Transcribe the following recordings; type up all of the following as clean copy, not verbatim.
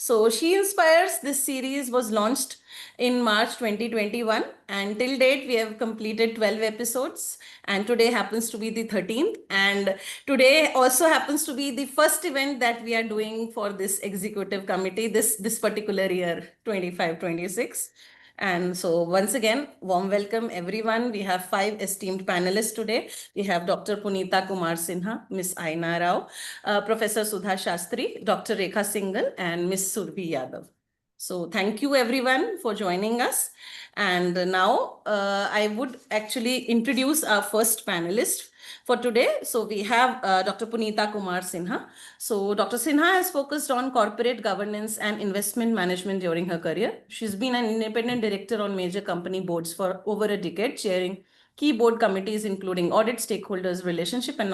So She Inspires, this series was launched in March 2021, and till date we have completed 12 episodes, and today happens to be the 13th, and today also happens to be the first event that we are doing for this executive committee this particular year, 25-26. And so once again, warm welcome everyone. We have 5 esteemed panelists today. We have Dr. Punita Kumar Sinha, Miss Aina Rao, Professor Sudha Shastri, Dr. Rekha Singhal, and Miss Survi Yadav. So thank you everyone for joining us. And now I would actually introduce our first panelist for today. So we have Dr. Punita Kumar Sinha. So Dr. Sinha has focused on corporate governance and investment management during her career. She's been an independent director on major company boards for over a decade, chairing key board committees including audit, stakeholders, relationship, and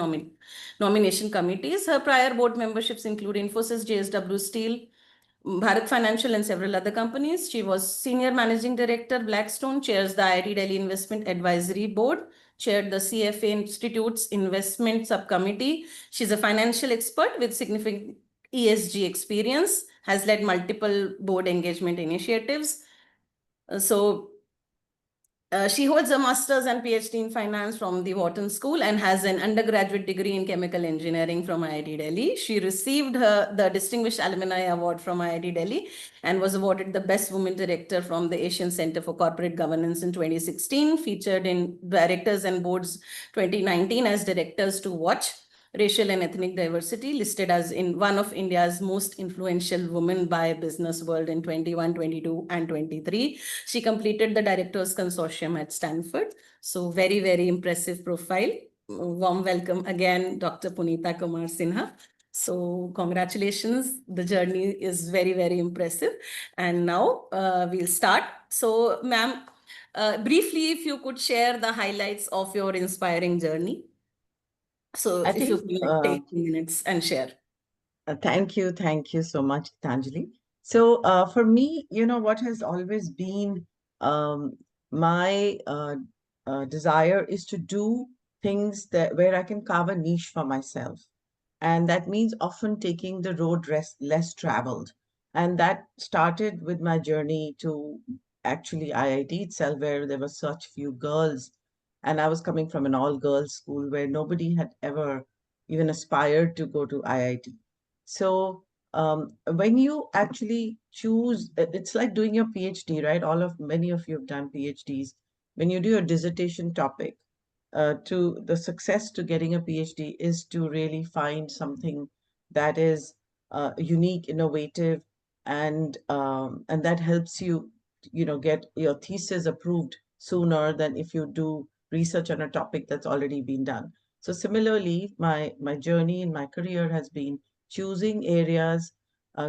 nomination committees. Her prior board memberships include Infosys, JSW Steel, Bharat Financial, and several other companies. She was Senior Managing Director, Blackstone, chairs the IIT Delhi Investment Advisory Board, chaired the CFA Institute's Investment Subcommittee. She's a financial expert with significant ESG experience, has led multiple board engagement initiatives. She holds a master's and PhD in finance from the Wharton School and has an undergraduate degree in chemical engineering from IIT Delhi. She received the Distinguished Alumni Award from IIT Delhi and was awarded the Best Women Director from the Asian Center for Corporate Governance in 2016, featured in Directors and Boards 2019 as Directors to Watch, Racial and Ethnic Diversity, listed as in one of India's most influential women by Business World in 21, 22, and 23. She completed the Directors Consortium at Stanford. So very, very impressive profile. Warm welcome again, Dr. Punita Kumar Sinha. So congratulations. The journey is very, very impressive. And now we'll start. So ma'am, briefly, if you could share the highlights of your inspiring journey. So I if you think, could take 2 minutes and share. thank you so much, Tanjali. So, for me, what has always been um, my desire is to do things that where I can carve a niche for myself, and that means often taking the road less traveled. And that started with my journey to actually IIT itself, where there were such few girls, and I was coming from an all-girls school where nobody had ever even aspired to go to IIT. So when you actually choose, it's like doing your PhD, right? Many of you have done PhDs. When you do your dissertation topic, to the success to getting a PhD is to really find something that is unique, innovative, and that helps you, get your thesis approved sooner than if you do research on a topic that's already been done. So similarly, my journey in my career has been choosing areas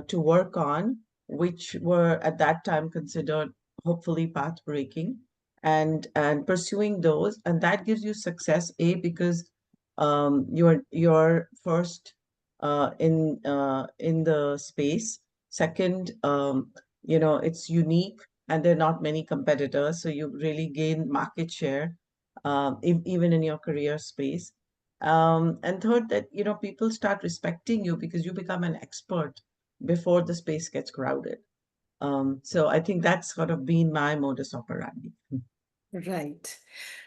to work on, which were at that time considered hopefully path breaking, and pursuing those, and that gives you success. Because you're first in the space. Second, it's unique, and there are not many competitors, so you really gain market share, even in your career space. And third, that people start respecting you because you become an expert before the space gets crowded. So I think that's sort of been my modus operandi. Right.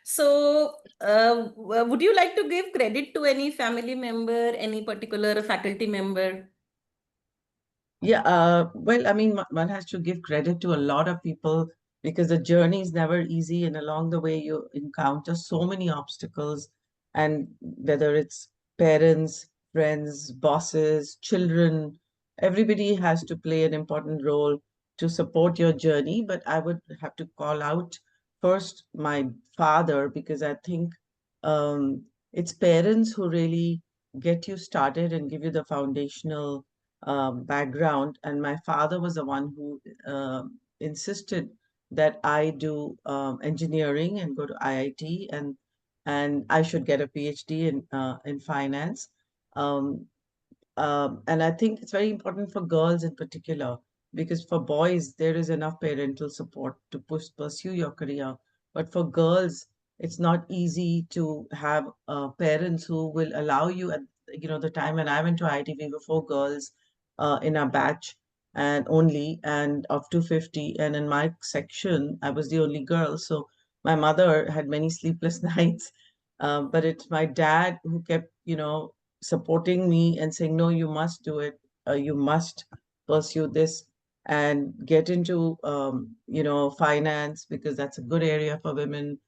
So, would you like to give credit to any family member, any particular faculty member? Yeah, well, I mean, one has to give credit to a lot of people because the journey is never easy, and along the way, you encounter so many obstacles. And whether it's parents, friends, bosses, children, everybody has to play an important role to support your journey. But I would have to call out first my father, because I think um, it's parents who really get you started and give you the foundational background. And my father was the one who insisted that I do engineering and go to IIT, and I should get a PhD in finance. Um, and I think it's very important for girls in particular, because for boys, there is enough parental support to pursue your career. But for girls, it's not easy to have parents who will allow you. At the time when I went to IIT, we were 4 girls in our batch. and only, and of 250. And in my section, I was the only girl. So my mother had many sleepless nights. But it's my dad who kept, supporting me and saying, no, you must do it. You must pursue this and get into, finance, because that's a good area for women.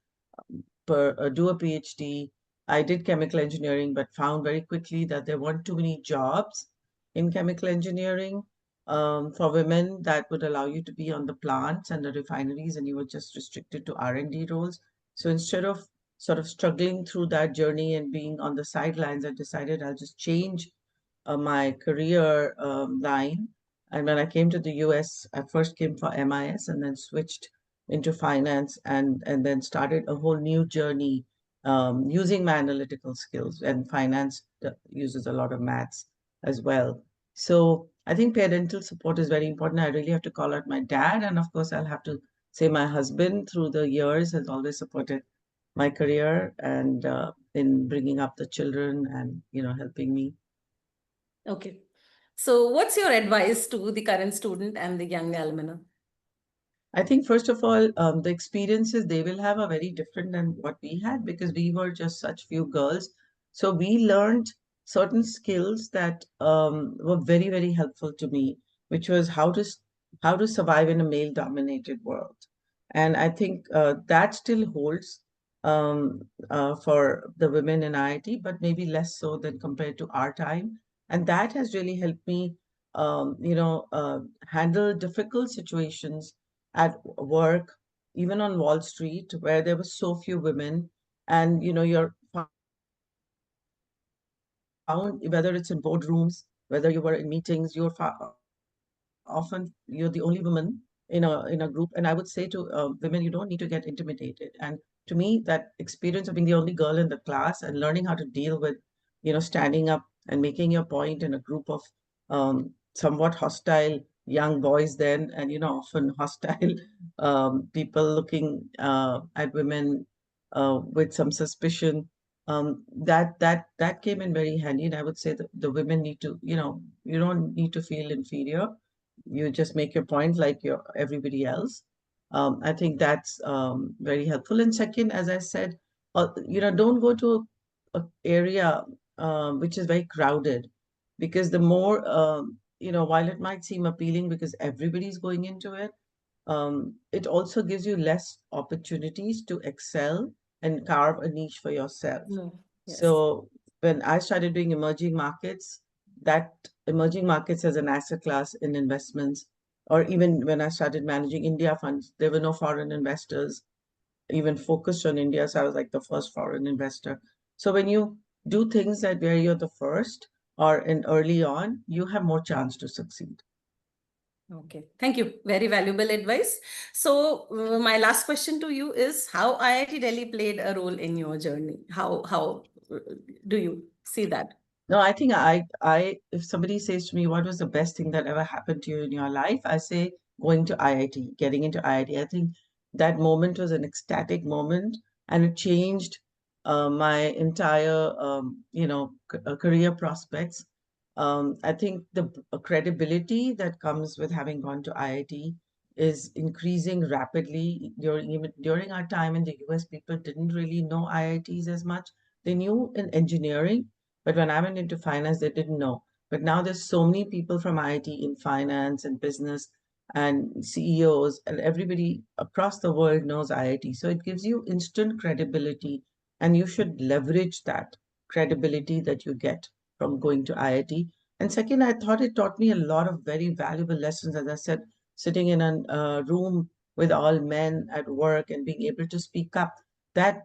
Do a PhD. I did chemical engineering, but found very quickly that there weren't too many jobs in chemical engineering for women that would allow you to be on the plants and the refineries, and you were just restricted to R&D roles. So instead of sort of struggling through that journey and being on the sidelines, I decided I'll just change my career line. And when I came to the US, I first came for MIS and then switched into finance, and then started a whole new journey using my analytical skills. And finance uses a lot of maths as well. So I think parental support is very important. I really have to call out my dad. And of course, I'll have to say my husband through the years has always supported my career and in bringing up the children and, helping me. Okay. So, what's your advice to the current student and the young alumna? I think first of all, the experiences they will have are very different than what we had, because we were just such few girls. So we learned certain skills that were very, very helpful to me, which was how to survive in a male-dominated world. And I think that still holds for the women in IIT, but maybe less so than compared to our time. And that has really helped me, handle difficult situations at work, even on Wall Street, where there were so few women, and you're found, whether it's in boardrooms, whether you were in meetings, often you're the only woman in a group. And I would say to women, you don't need to get intimidated. And to me, that experience of being the only girl in the class and learning how to deal with, standing up and making your point in a group of somewhat hostile young boys then, and often hostile people looking at women with some suspicion. That came in very handy, and I would say that the women need to, you don't need to feel inferior. You just make your point like you're everybody else. I think that's very helpful. And second, as I said, don't go to a area which is very crowded, because the more while it might seem appealing because everybody's going into it, it also gives you less opportunities to excel and carve a niche for yourself. No. Yes. So when I started doing emerging markets, that emerging markets as an asset class in investments, or even when I started managing India funds, there were no foreign investors even focused on India. So I was like the first foreign investor. So when you do things that where you're the first or in early on, you have more chance to succeed. Okay. Thank you. Very valuable advice. So, my last question to you is how IIT Delhi played a role in your journey? How do you see that? No, I think if somebody says to me, what was the best thing that ever happened to you in your life? I say going to IIT, getting into IIT. I think that moment was an ecstatic moment, and it changed my entire, career prospects. I think the credibility that comes with having gone to IIT is increasing rapidly. During our time in the US, people didn't really know IITs as much. They knew in engineering, but when I went into finance, they didn't know. But now there's so many people from IIT in finance and business and CEOs, and everybody across the world knows IIT. So it gives you instant credibility, and you should leverage that credibility that you get from going to IIT. And second, I thought it taught me a lot of very valuable lessons. As I said, sitting in a room with all men at work and being able to speak up, that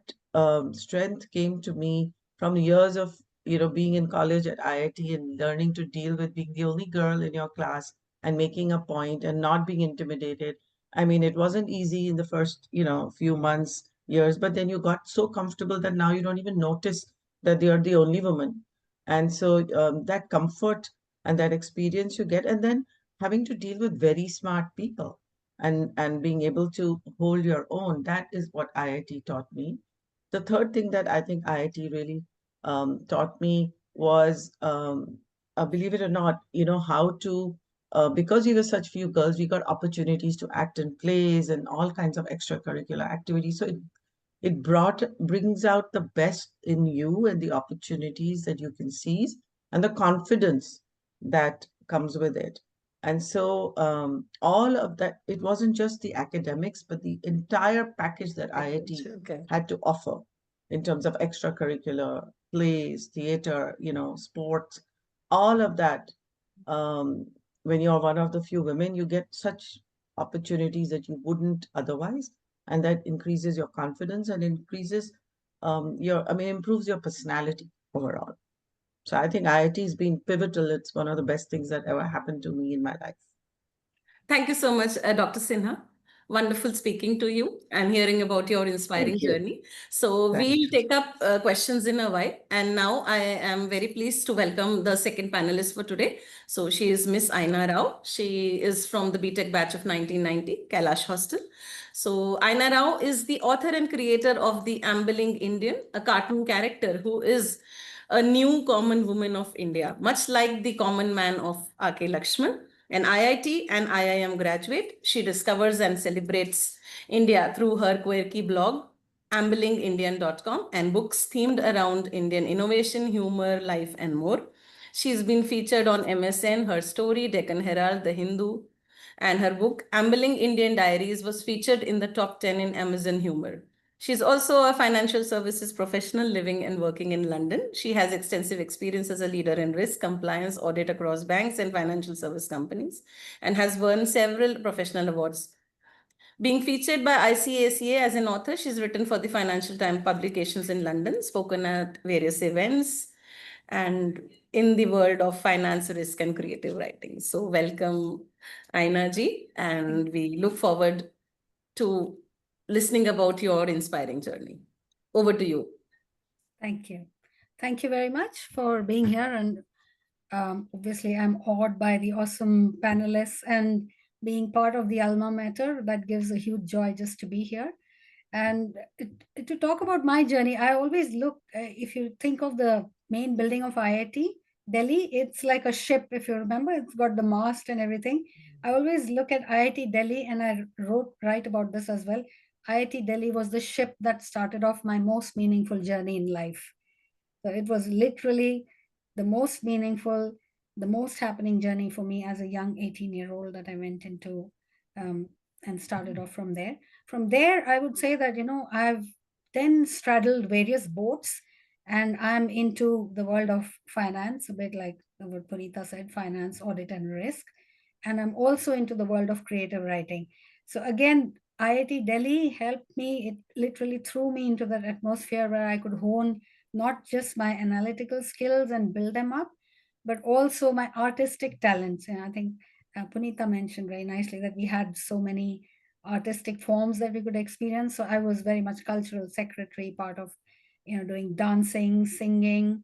strength came to me from years of being in college at IIT and learning to deal with being the only girl in your class and making a point and not being intimidated. I mean, it wasn't easy in the first, few months, years, but then you got so comfortable that now you don't even notice that you're the only woman. And so that comfort and that experience you get, and then having to deal with very smart people and being able to hold your own, that is what IIT taught me. The third thing that I think IIT really taught me was, believe it or not, how to because we were such few girls, we got opportunities to act in plays and all kinds of extracurricular activities. So it brings out the best in you and the opportunities that you can seize and the confidence that comes with it. And so all of that, it wasn't just the academics, but the entire package that IIT Okay. had to offer in terms of extracurricular plays, theater, sports, all of that. Um, when you're one of the few women, you get such opportunities that you wouldn't otherwise, and that increases your confidence and increases improves your personality overall. So I think IIT has been pivotal. It's one of the best things that ever happened to me in my life. Thank you so much, Dr. Sinha. Wonderful speaking to you and hearing about your inspiring Thank you. journey. So Thank we'll you. take up questions in a while. And now I am very pleased to welcome the second panelist for today. So she is Miss Aina Rao. She is from the BTech batch of 1990, Kailash Hostel. So Aina Rao is the author and creator of The Ambling Indian, a cartoon character who is a new common woman of India, much like the common man of R.K. Lakshman. An IIT and IIM graduate, she discovers and celebrates India through her quirky blog, amblingindian.com, and books themed around Indian innovation, humor, life, and more. She's been featured on MSN, Her Story, Deccan Herald, The Hindu, and her book, Ambling Indian Diaries, was featured in the top 10 in Amazon Humor. She's also a financial services professional living and working in London. She has extensive experience as a leader in risk, compliance, audit across banks and financial service companies, and has won several professional awards. Being featured by ICACA as an author, she's written for the Financial Times publications in London, spoken at various events, and in the world of finance, risk, and creative writing. So, welcome, Aina ji, and we look forward to listening about your inspiring journey. Over to you. Thank you. Thank you very much for being here. And obviously, I'm awed by the awesome panelists and being part of the alma mater. That gives a huge joy just to be here. And to talk about my journey, I always look, if you think of the main building of IIT Delhi, it's like a ship, if you remember, it's got the mast and everything. I always look at IIT Delhi, and I write about this as well. IIT Delhi was the ship that started off my most meaningful journey in life. So it was literally the most meaningful, the most happening journey for me as a young 18-year-old that I went into and started off from there. From there, I would say that, I've then straddled various boats, and I'm into the world of finance, a bit like what Punita said, finance, audit, and risk. And I'm also into the world of creative writing. So again, IIT Delhi helped me. It literally threw me into that atmosphere where I could hone not just my analytical skills and build them up, but also my artistic talents. And I think Punita mentioned very nicely that we had so many artistic forms that we could experience. So I was very much cultural secretary, part of, doing dancing, singing,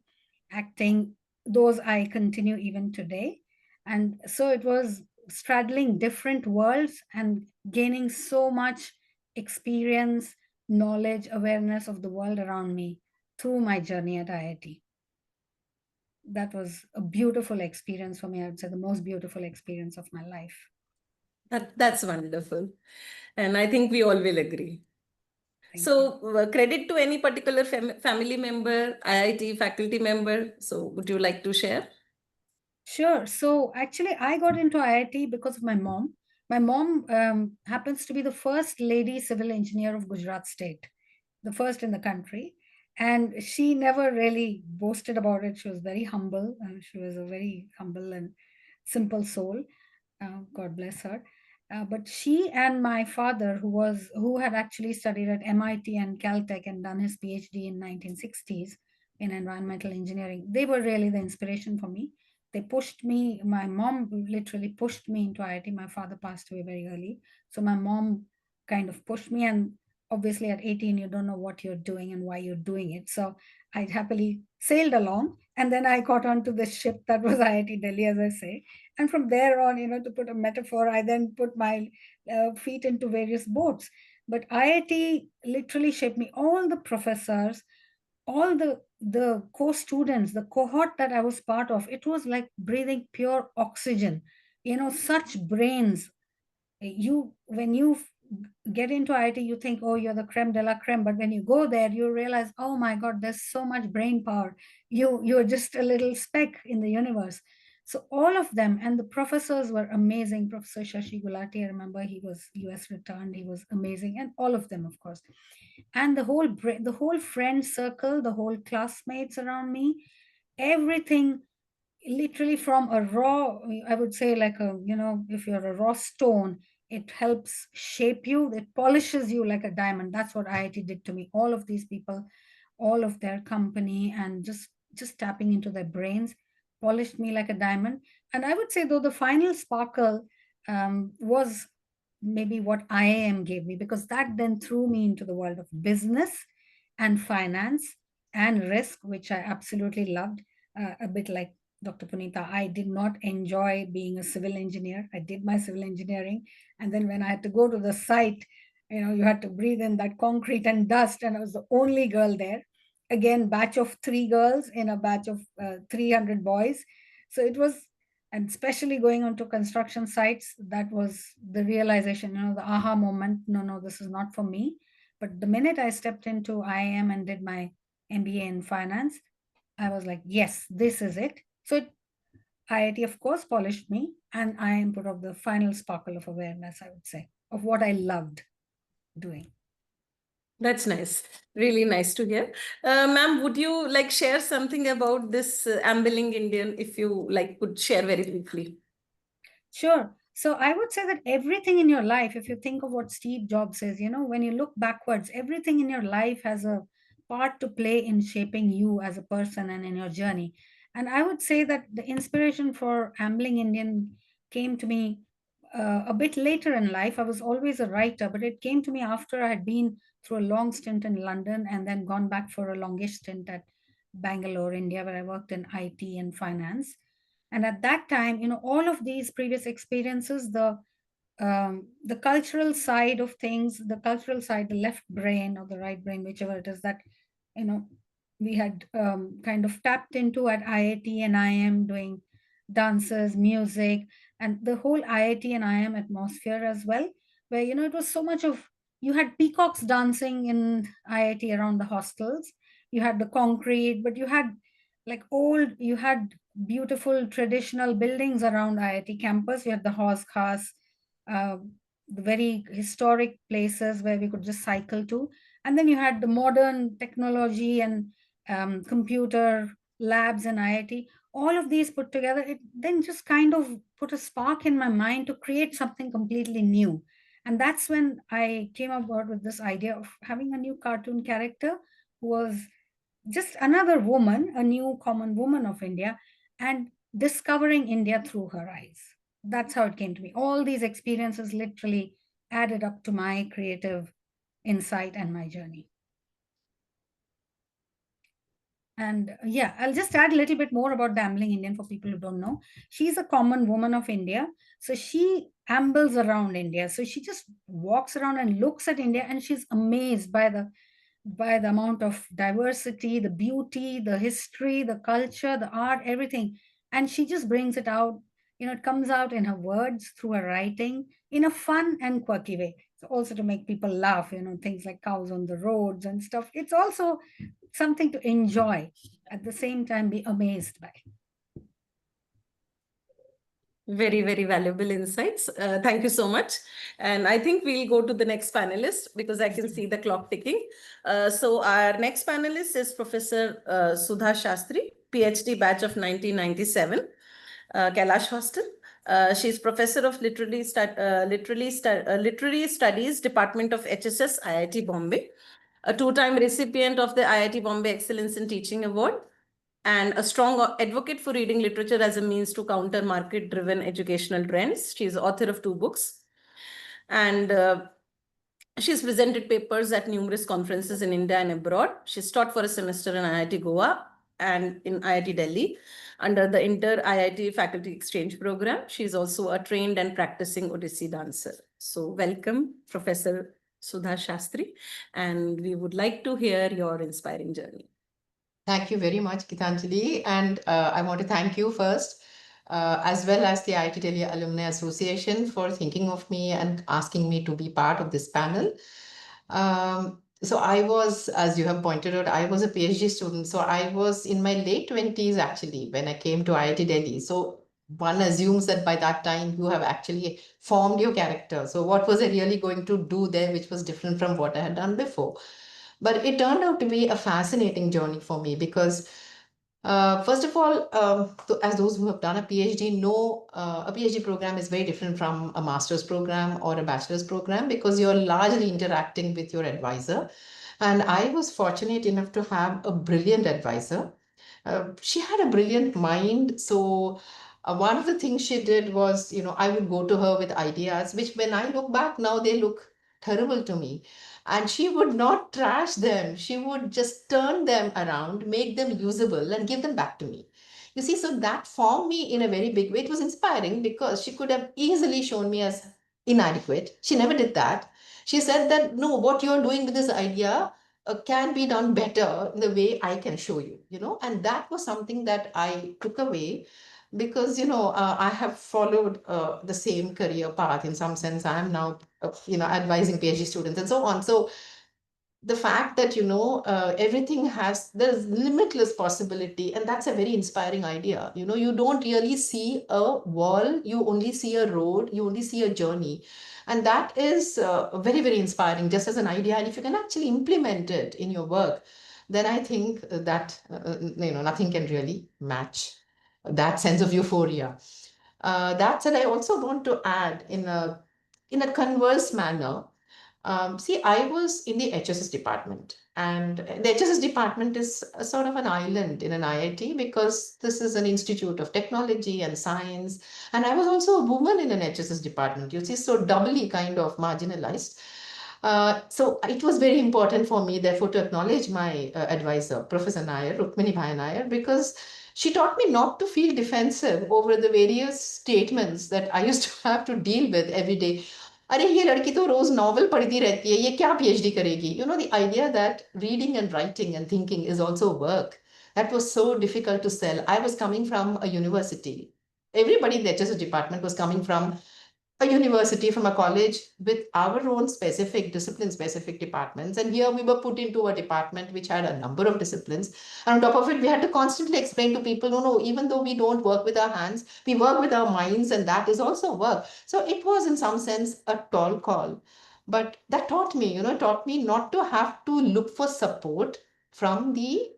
acting. Those I continue even today. And so it was straddling different worlds and gaining so much experience, knowledge, awareness of the world around me through my journey at IIT. That was a beautiful experience for me. I would say the most beautiful experience of my life. That's wonderful. And I think we all will agree. So, credit to any particular family member, IIT faculty member. So, would you like to share? Sure. So, actually, I got into IIT because of my mom. My mom happens to be the first lady civil engineer of Gujarat state, the first in the country. And she never really boasted about it. She was very humble. She was a very humble and simple soul. God bless her. But she and my father, who had actually studied at MIT and Caltech and done his PhD in 1960s in environmental engineering, they were really the inspiration for me. They pushed me. My mom literally pushed me into IIT. My father passed away very early, so my mom kind of pushed me. And obviously, at 18, you don't know what you're doing and why you're doing it. So I happily sailed along, and then I got onto the ship that was IIT Delhi, as I say. And from there on, to put a metaphor, I then put my feet into various boats. But IIT literally shaped me. All the professors, all the co-students, the cohort that I was part of, it was like breathing pure oxygen such brains. When you get into IT, you think, oh, you're the creme de la creme, but when you go there, you realize, oh my God, there's so much brain power. You're just a little speck in the universe. So all of them, and the professors were amazing. Professor Shashi Gulati, I remember, he was US returned, he was amazing, and all of them, of course. And the whole friend circle, the whole classmates around me, everything, literally from a raw, I would say, like if you're a raw stone, it helps shape you, it polishes you like a diamond. That's what IIT did to me. All of these people, all of their company, and just tapping into their brains polished me like a diamond. And I would say, though, the final sparkle was maybe what IIM gave me, because that then threw me into the world of business and finance and risk, which I absolutely loved. A bit like Dr. Punita, I did not enjoy being a civil engineer. I did my civil engineering. And then when I had to go to the site, you had to breathe in that concrete and dust. And I was the only girl there. Again, batch of 3 girls in a batch of 300 boys. So it was, and especially going onto construction sites, that was the realization, the aha moment. No, this is not for me. But the minute I stepped into IIM and did my MBA in finance, I was like, yes, this is it. So IIT, of course, polished me, and IIM put up the final sparkle of awareness, I would say, of what I loved doing. That's nice. Really nice to hear. Ma'am, would you like share something about this Ambling Indian, if you like could share very briefly? Sure. So I would say that everything in your life, if you think of what Steve Jobs says, when you look backwards, everything in your life has a part to play in shaping you as a person and in your journey. And I would say that the inspiration for Ambling Indian came to me a bit later in life. I was always a writer, but it came to me after I had been through a long stint in London and then gone back for a longish stint at Bangalore, India, where I worked in IT and finance. And at that time, all of these previous experiences, the cultural side of things, the cultural side, the left brain or the right brain, whichever it is, that we had kind of tapped into at IIT and IIM, doing dances, music, and the whole IIT and IIM atmosphere as well, where it was so much of, you had peacocks dancing in IIT around the hostels, you had the concrete, but you had you had beautiful traditional buildings around IIT campus. You had the horse cars, the very historic places where we could just cycle to. And then you had the modern technology and computer labs in IIT. All of these put together, it then just kind of put a spark in my mind to create something completely new. And that's when I came about with this idea of having a new cartoon character who was just another woman, a new common woman of India, and discovering India through her eyes. That's how it came to me. All these experiences literally added up to my creative insight and my journey. And yeah, I'll just add a little bit more about the Ambling Indian for people who don't know. She's a common woman of India. So she ambles around India. So she just walks around and looks at India, and she's amazed by the amount of diversity, the beauty, the history, the culture, the art, everything. And she just brings it out. It comes out in her words, through her writing, in a fun and quirky way. So also to make people laugh, things like cows on the roads and stuff. It's also something to enjoy, at the same time be amazed by. Very, very valuable insights. Thank you so much. And I think we'll go to the next panelist because I can see the clock ticking. So our next panelist is Professor Sudha Shastri, PhD batch of 1997, Kailash Hostel. She's Professor of Literary Studies, Department of HSS, IIT Bombay, a 2-time recipient of the IIT Bombay Excellence in Teaching Award, and a strong advocate for reading literature as a means to counter market-driven educational trends. She's author of 2 books. And she's presented papers at numerous conferences in India and abroad. She's taught for a semester in IIT Goa and in IIT Delhi under the Inter-IIT Faculty Exchange Program. She's also a trained and practicing Odissi dancer. So welcome, Professor Sudha Shastri, and we would like to hear your inspiring journey. Thank you very much, Gitanjali. And I want to thank you first as well as the IIT Delhi Alumni Association for thinking of me and asking me to be part of this panel. So I was, as you have pointed out, I was a PhD student. So I was in my late 20s actually when I came to IIT Delhi. So one assumes that by that time you have actually formed your character. So what was I really going to do there, which was different from what I had done before? But it turned out to be a fascinating journey for me because first of all, as those who have done a PhD know, a PhD program is very different from a master's program or a bachelor's program because you're largely interacting with your advisor. And I was fortunate enough to have a brilliant advisor. She had a brilliant mind. So one of the things she did was, I would go to her with ideas, which when I look back now, they look terrible to me. And she would not trash them. She would just turn them around, make them usable, and give them back to me. You see, so that formed me in a very big way. It was inspiring because she could have easily shown me as inadequate. She never did that. She said that, no, what you're doing with this idea can be done better in the way I can show you, and that was something that I took away because, I have followed the same career path in some sense. I am now, advising PhD students and so on. So the fact that everything there's limitless possibility, and that's a very inspiring idea. You don't really see a wall, you only see a road, you only see a journey, and that is very, very inspiring just as an idea. And if you can actually implement it in your work, then I think that nothing can really match that sense of euphoria. That said, I also want to add in a converse manner. See, I was in the HSS department, and the HSS department is a sort of an island in an IIT because this is an institute of technology and science. And I was also a woman in an HSS department, you see, so doubly kind of marginalized. So it was very important for me, therefore, to acknowledge my advisor, Professor Nair, Rukmini Bhai Nair, because she taught me not to feel defensive over the various statements that I used to have to deal with every day. अरे ये लड़की तो रोज novel पढ़ती रहती है, ये क्या PhD करेगी? The idea that reading and writing and thinking is also work, that was so difficult to sell. I was coming from a university. Everybody in the HSS department was coming from a university, from a college with our own specific discipline, specific departments. And here we were put into a department which had a number of disciplines. And on top of it, we had to constantly explain to people, no, even though we don't work with our hands, we work with our minds, and that is also work. So it was in some sense a tall call. But that taught me, taught me not to have to look for support from the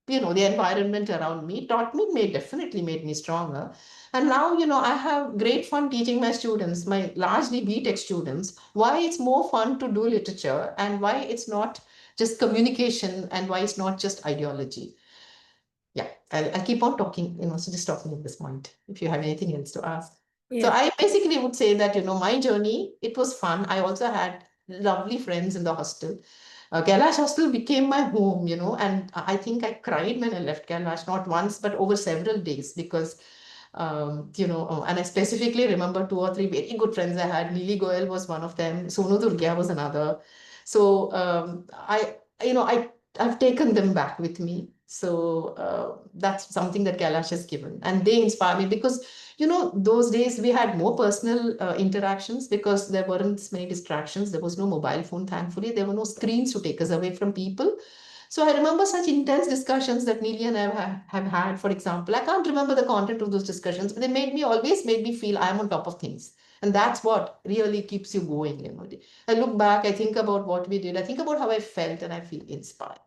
environment around me. Taught me, definitely made me stronger. And now, I have great fun teaching my students, my largely BTech students, why it's more fun to do literature and why it's not just communication and why it's not just ideology. Yeah, I'll keep on talking, so just talking at this point, if you have anything else to ask. So I basically would say that, my journey, it was fun. I also had lovely friends in the hostel. Kailash Hostel became my home, and I think I cried when I left Kailash, not once, but over several days because, and I specifically remember 2 or 3 very good friends I had. Neeli Goyal was one of them. Sonu Durgia was another. So I've taken them back with me. So that's something that Kailash has given. And they inspire me because, those days we had more personal interactions because there weren't so many distractions. There was no mobile phone, thankfully. There were no screens to take us away from people. So I remember such intense discussions that Neeli and I have had, for example. I can't remember the content of those discussions, but they always made me feel I'm on top of things. And that's what really keeps you going. I look back, I think about what we did, I think about how I felt, and I feel inspired.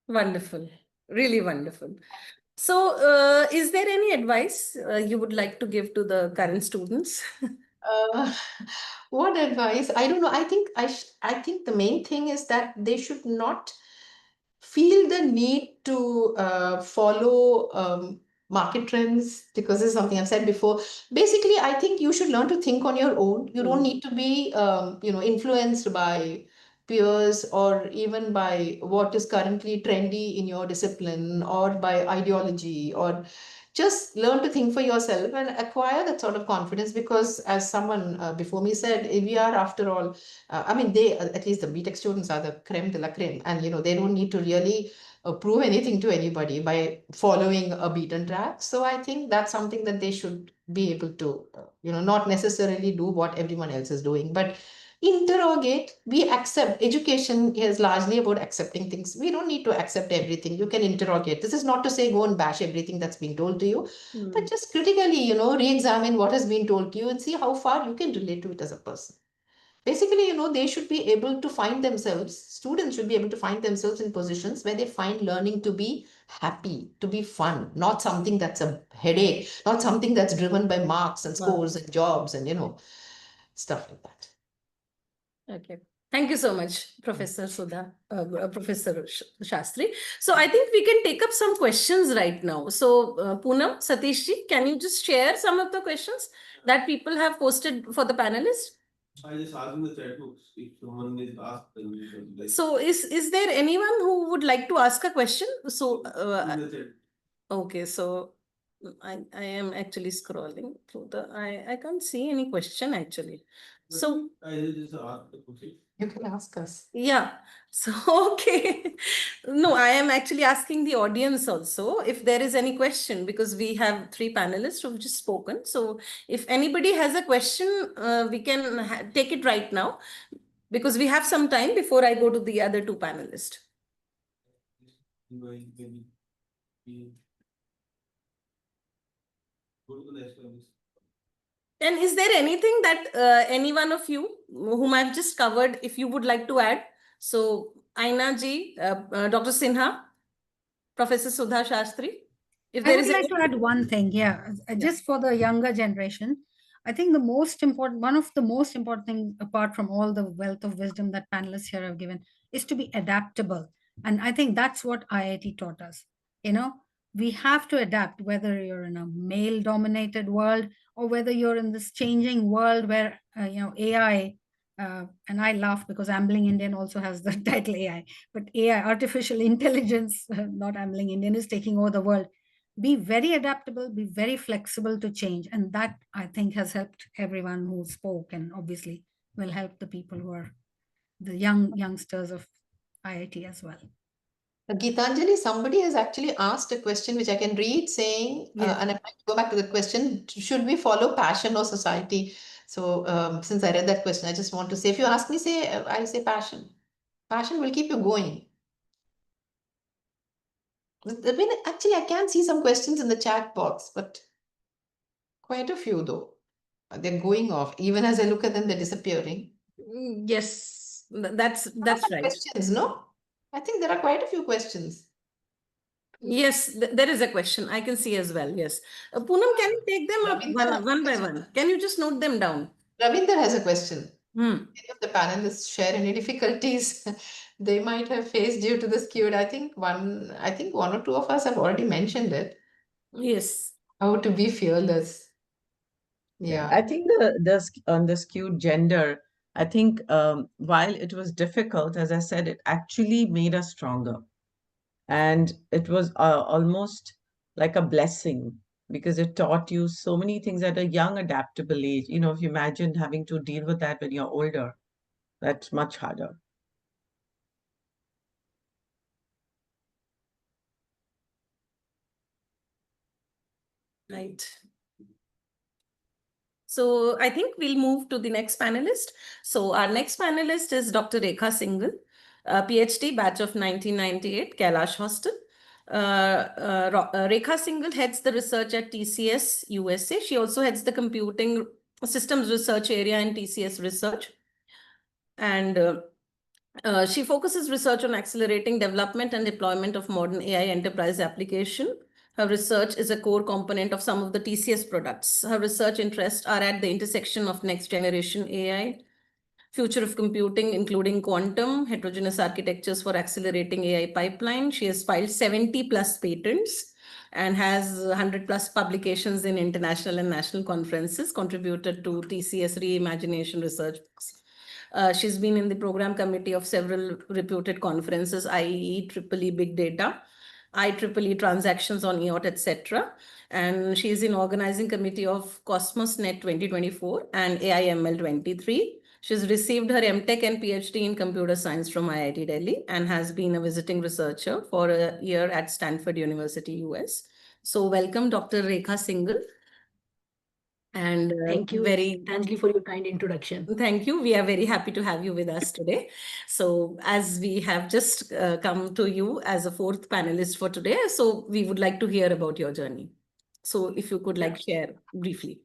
Wonderful. Really wonderful. So, is there any advice you would like to give to the current students? What advice? I don't know. I think the main thing is that they should not feel the need to follow market trends, because this is something I've said before. Basically, I think you should learn to think on your own. You don't need to be, influenced by peers or even by what is currently trendy in your discipline or by ideology, or just learn to think for yourself and acquire that sort of confidence, because as someone before me said, we are, after all, I mean, they, at least the BTech students, are the creme de la creme, and they don't need to really prove anything to anybody by following a beaten track. So I think that's something that they should be able to, not necessarily do what everyone else is doing, but interrogate. We accept. Education is largely about accepting things. We don't need to accept everything. You can interrogate. This is not to say go and bash everything that's being told to you, but just critically, re-examine what has been told to you and see how far you can relate to it as a person. Basically, they should be able to find themselves, students should be able to find themselves in positions where they find learning to be happy, to be fun, not something that's a headache, not something that's driven by marks and scores and jobs and, stuff like that. Okay. Thank you so much, Professor Sudha, Professor Shastri. So I think we can take up some questions right now. So Poonam, Satishji, can you just share some of the questions that people have posted for the panelists? I just asked in the chat box if someone is asked, then we should like So is there anyone who would like to ask a question? So in the chat. okay, so I am actually scrolling through I can't see any question actually. So I just asked the question. You can ask us. yeah, so okay. No, I am actually asking the audience also if there is any question, because we have 3 panelists who've just spoken. So if anybody has a question, we can take it right now, because we have some time before I go to the other 2 panelists. Maybe we go to the next one. And is there anything that any one of you whom I've just covered, if you would like to add? So Aina ji, Dr. Sinha, Professor Sudha Shastri, if I there would is like any- to add one thing, just for the younger generation. I think one of the most important thing, apart from all the wealth of wisdom that panelists here have given, is to be adaptable. And I think that's what IIT taught us. We have to adapt, whether you're in a male-dominated world or whether you're in this changing world where, AI, and I laugh because Ambling Indian also has the title AI, but AI, artificial intelligence, not Ambling Indian, is taking over the world. Be very adaptable, be very flexible to change. And that, I think, has helped everyone who spoke, and obviously will help the people who are the youngsters of IIT as well. Geetanjali, somebody has actually asked a question which I can read, saying, Yes. and if I go back to the question, should we follow passion or society? So since I read that question, I just want to say, if you ask me, I say passion. Passion will keep you going. I mean, actually, I can see some questions in the chat box, but quite a few though. They're going off. Even as I look at them, they're disappearing. Yes, that's right. Questions, no? I think there are quite a few questions. Yes, there is a question I can see as well. Yes. Poonam, can you take them up Ravindra, one by one? Can you just note them down? Ravinder has a question. Hmm. Any of the panelists share any difficulties they might have faced due to this queued? I think one or two of us have already mentioned it. Yes. How to be fearless. Yeah. I think on the skewed gender, I think while it was difficult, as I said, it actually made us stronger. And it was almost like a blessing, because it taught you so many things at a young, adaptable age. If you imagine having to deal with that when you're older, that's much harder. Right. So I think we'll move to the next panelist. So our next panelist is Dr. Rekha Singhal, PhD, batch of 1998, Kailash Hostel. Rekha Singhal heads the research at TCS USA. She also heads the computing systems research area in TCS Research. And she focuses research on accelerating development and deployment of modern AI enterprise application. Her research is a core component of some of the TCS products. Her research interests are at the intersection of next generation AI, future of computing, including quantum, heterogeneous architectures for accelerating AI pipeline. She has filed 70 plus patents and has 100 plus publications in international and national conferences, contributed to TCS Reimagination Research. She's been in the program committee of several reputed conferences, IEEE, EEE Big Data, IEEE Transactions on EOT, etc. And she's in organizing committee of Cosmos Net 2024 and AIML 23. She's received her MTech and PhD in computer science from IIT Delhi and has been a visiting researcher for a year at Stanford University, US. So welcome, Dr. Rekha Singhal. And Thank you, very Tanjali, for your kind introduction. Thank you. We are very happy to have you with us today. So, as we have just come to you as a fourth panelist for today, so we would like to hear about your journey. So, if you could like share briefly.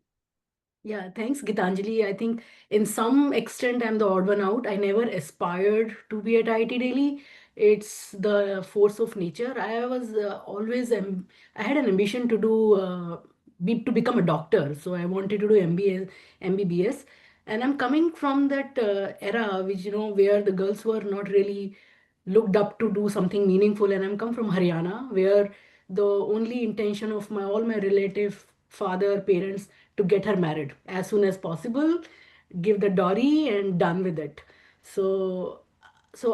Yeah, thanks, Gitanjali. I think in some extent I'm the odd one out. I never aspired to be at IIT Delhi. It's the force of nature. I was always I had an ambition to do to become a doctor. So I wanted to do MBBS, and I'm coming from that era, which where the girls were not really looked up to do something meaningful. And I'm come from Haryana, where the only intention of all my relative father parents to get her married as soon as possible, give the dowry and done with it. So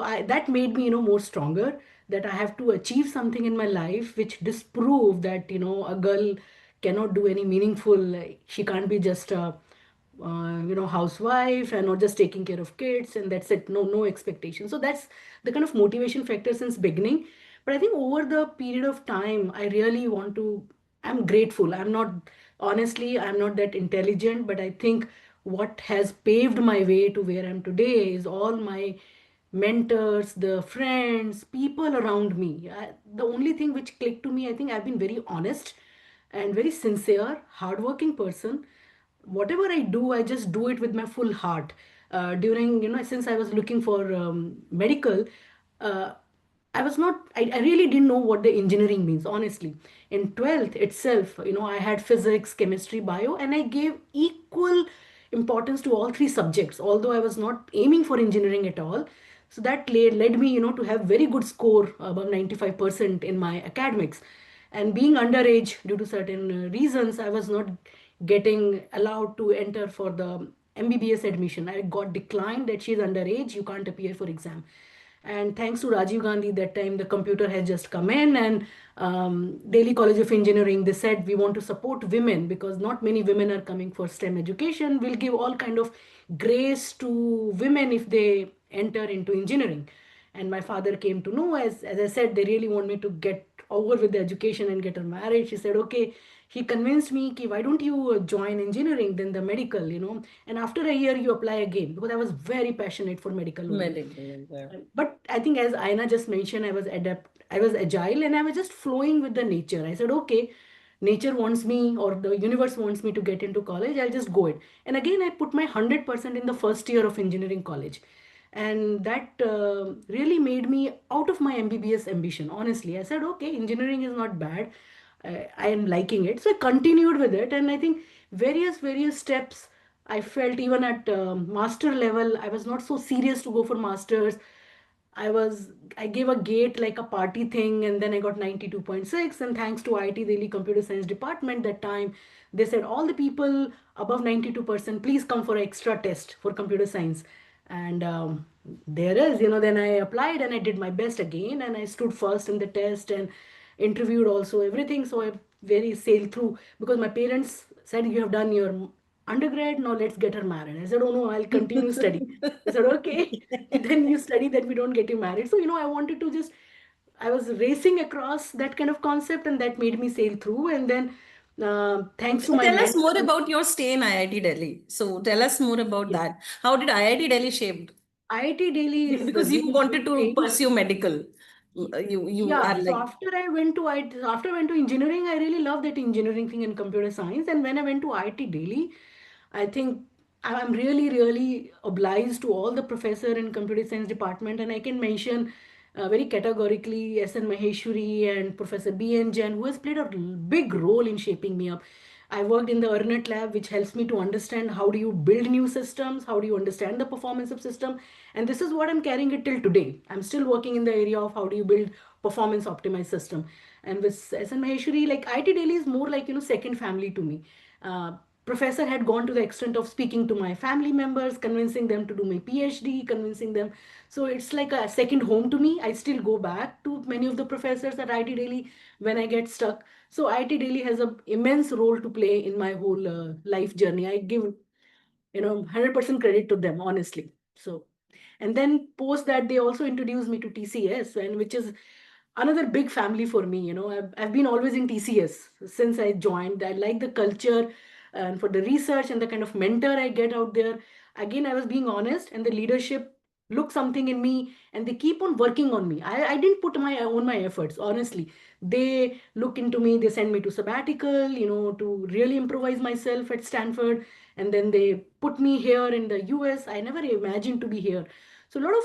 I that made me more stronger, that I have to achieve something in my life which disprove that a girl cannot do any meaningful, like, she can't be just a housewife and not just taking care of kids and that's it, no expectation. So that's the kind of motivation factor since beginning. But I think over the period of time, I really want to, I'm grateful. I'm not that intelligent, but I think what has paved my way to where I'm today is all my mentors, the friends, people around me. The only thing which clicked to me, I think I've been very honest and very sincere, hardworking person. Whatever I do, I just do it with my full heart. During, since I was looking for medical, uh, I really didn't know what the engineering means, honestly. In 12th itself, I had physics, chemistry, bio, and I gave equal importance to all three subjects, although I was not aiming for engineering at all. So that led me, to have very good score above 95% in my academics. And being underage due to certain reasons, I was not getting allowed to enter for the MBBS admission. I got declined that she's underage, you can't appear for exam. And thanks to Rajiv Gandhi, that time the computer had just come in, and Delhi College of Engineering, they said we want to support women because not many women are coming for STEM education. We'll give all kind of grace to women if they enter into engineering. And my father came to know, as I said, they really want me to get over with the education and get her married. She said, okay. He convinced me, ki, why don't you join engineering, then the medical, and after a year you apply again, because I was very passionate for medical only. Medical, yeah. But I think, as Aina just mentioned, I was agile and I was just flowing with the nature. I said, okay, nature wants me or the universe wants me to get into college, I'll just go it. And again, I put my 100% in the first year of engineering college. And that really made me out of my MBBS ambition. Honestly, I said, okay, engineering is not bad. I am liking it. So I continued with it. And I think various steps, I felt even at master level, I was not so serious to go for masters. I gave a gate like a party thing, and then I got 92.6. And thanks to IIT Delhi Computer Science Department that time, they said all the people above 92%, please come for an extra test for computer science. And there is, then I applied and I did my best again, and I stood first in the test and interviewed also everything. So I very sailed through because my parents said, you have done your undergrad, now let's get her married. I said, oh no, I'll continue studying. I said, okay, then you study, then we don't get you married. So, I wanted to just, I was racing across that kind of concept, and that made me sail through. And then thanks to So my tell us more mentor, about your stay in IIT Delhi. So tell us more about that. How did IIT Delhi shaped? IIT Delhi is Because you really wanted good to thing. pursue medical. You Yeah, are so like, after I went to engineering, I really loved that engineering thing in computer science. And when I went to IIT Delhi, I think I'm really obliged to all the professor in computer science department, and I can mention very categorically SN Maheshwari and Professor B.N. Jain, who has played a big role in shaping me up. I worked in the EarNet lab, which helps me to understand how do you build new systems, how do you understand the performance of system, and this is what I'm carrying it till today. I'm still working in the area of how do you build performance optimized system. And with SN Maheshwari, like IIT Delhi is more like second family to me. Professor had gone to the extent of speaking to my family members, convincing them to do my PhD, convincing them. So it's like a second home to me. I still go back to many of the professors at IIT Delhi when I get stuck. So IIT Delhi has an immense role to play in my whole life journey. I give 100% credit to them, honestly. So, and then post that, they also introduced me to TCS, and which is another big family for me. I've been always in TCS since I joined. I like the culture, and for the research and the kind of mentor I get out there. Again, I was being honest, and the leadership look something in me, and they keep on working on me. I didn't put my efforts, honestly. They look into me, they send me to sabbatical, to really improvise myself at Stanford, and then they put me here in the US. I never imagined to be here. So a lot of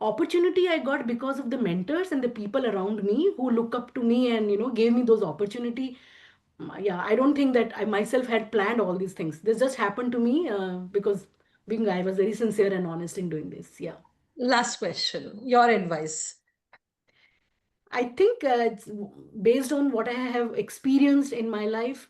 opportunity I got because of the mentors and the people around me who look up to me and gave me those opportunity. Yeah, I don't think that I myself had planned all these things. This just happened to me because being I was very sincere and honest in doing this. Yeah. Last question, your advice. I think it's based on what I have experienced in my life.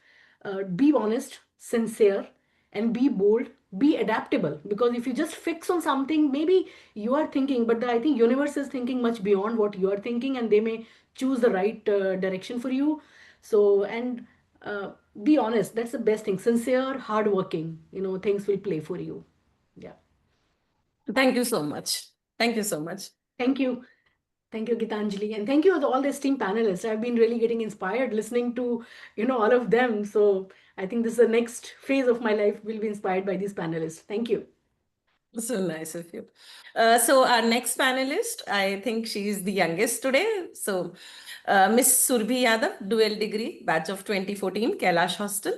Be honest, sincere, and be bold. Be adaptable, because if you just fix on something, maybe you are thinking, but I think universe is thinking much beyond what you are thinking, and they may choose the right direction for you. So, and uh, be honest. That's the best thing. Sincere, hardworking. Things will play for you. Yeah. Thank you so much. Thank you so much. Thank you. Thank you, Gitanjali. And thank you to all the esteemed panelists. I've been really getting inspired listening to, all of them. So I think this is the next phase of my life will be inspired by these panelists. Thank you. So nice of you. So our next panelist, I think she's the youngest today. So Miss Surbhi Yadav, dual degree, batch of 2014, Kailash Hostel.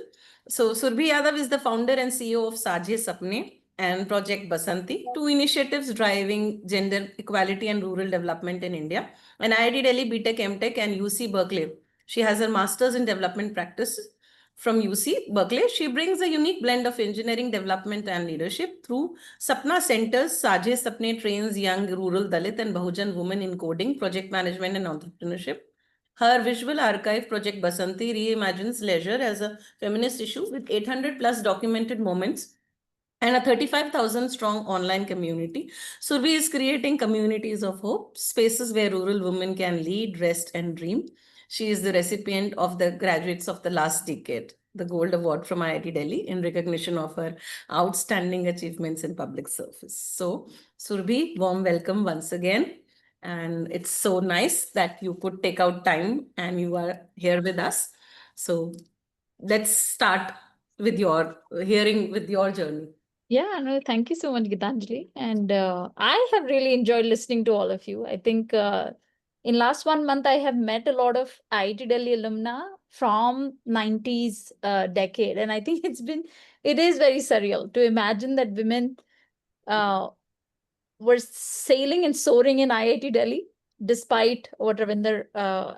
So Surbhi Yadav is the founder and CEO of Saje Sapne and Project Basanti, two initiatives driving gender equality and rural development in India. And IIT Delhi BTech, MTech and UC Berkeley. She has her master's in development practices from UC Berkeley. She brings a unique blend of engineering development and leadership through Sapna Centers. Saje Sapne trains young rural Dalit and Bahujan women in coding, project management and entrepreneurship. Her visual archive project Basanti reimagines leisure as a feminist issue with 800 plus documented moments and a 35,000 strong online community. Surbhi is creating communities of hope, spaces where rural women can lead, rest, and dream. She is the recipient of the Graduates of the Last Decade, the Gold Award from IIT Delhi, in recognition of her outstanding achievements in public service. So, Surbhi, warm welcome once again. And it's so nice that you could take out time and you are here with us. So, let's start with your hearing with your journey. Yeah, no, thank you so much, Gitanjali. And I have really enjoyed listening to all of you. I think in last 1 month, I have met a lot of IIT Delhi alumna from 90s decade. And I think it is very surreal to imagine that women were sailing and soaring in IIT Delhi, despite what Ravinder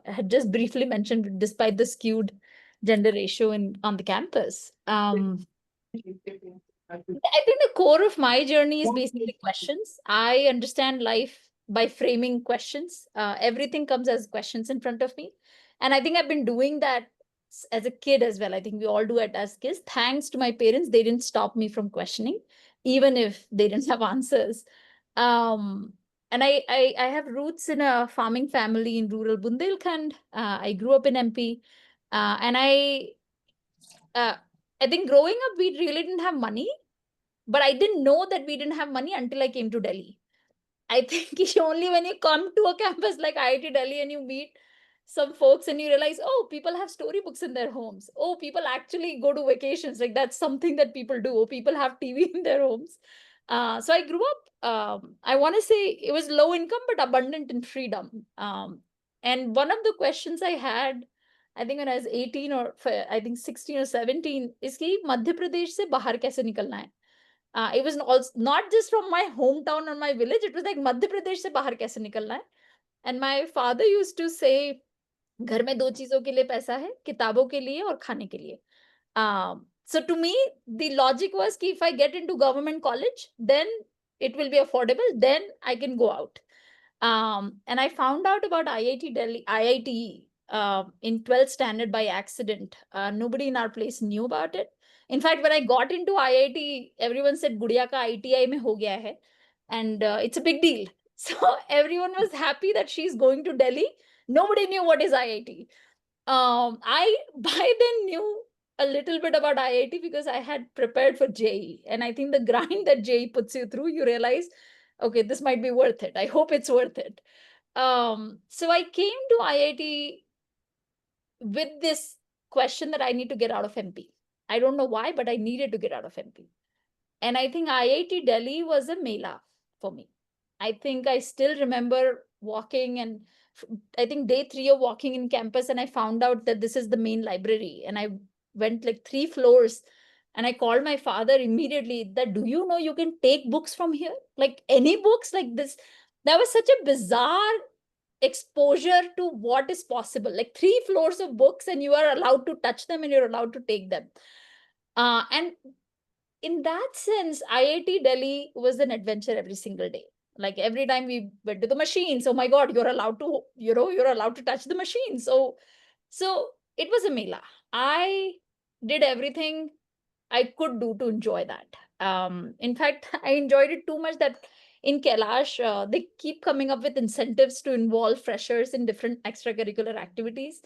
had just briefly mentioned, despite the skewed gender ratio on the campus. I think the core of my journey is basically questions. I understand life by framing questions. Everything comes as questions in front of me. And I think I've been doing that as a kid as well. I think we all do it as kids. Thanks to my parents, they didn't stop me from questioning, even if they didn't have answers. And I have roots in a farming family in rural Bundelkhand. I grew up in MP. And I think growing up, we really didn't have money. But I didn't know that we didn't have money until I came to Delhi. I think only when you come to a campus like IIT Delhi and you meet some folks and you realize, oh, people have storybooks in their homes. Oh, people actually go to vacations. Like that's something that people do. Oh, people have TV in their homes. So I grew up, I want to say it was low income, but abundant in freedom. And one of the questions I had, I think when I was 18 or I think 16 or 17, is कि मध्य प्रदेश से बाहर कैसे निकलना है? It was also not just from my hometown or my village. It was like Madhya Pradesh से बाहर कैसे निकलना है? And my father used to say, घर में दो चीजों के लिए पैसा है, किताबों के लिए और खाने के लिए. So to me, the logic was कि if I get into government college, then it will be affordable. Then I can go out. And I found out about IIT Delhi, IIT in 12th standard by accident. Nobody in our place knew about it. In fact, when I got into IIT, everyone said, Gudiya ka ITI mein ho gaya hai. And it's a big deal. So everyone was happy that she's going to Delhi. Nobody knew what is IIT. I by then knew a little bit about IIT because I had prepared for JEE. And I think the grind that JEE puts you through, you realize, okay, this might be worth it. I hope it's worth it. So I came to IIT with this question that I need to get out of MP. I don't know why, but I needed to get out of MP. And I think IIT Delhi was a mela for me. I think I still remember walking, and I think day 3 of walking in campus, and I found out that this is the main library. And I went like 3 floors, and I called my father immediately that, do you know you can take books from here? Like any books like this. That was such a bizarre exposure to what is possible. Like 3 floors of books, and you are allowed to touch them and you're allowed to take them. And in that sense, IIT Delhi was an adventure every single day. Like every time we went to the machines, oh my God, you're allowed to, you're allowed to touch the machine. So it was a mela. I did everything I could do to enjoy that. In fact, I enjoyed it too much that in Kailash, they keep coming up with incentives to involve freshers in different extracurricular activities.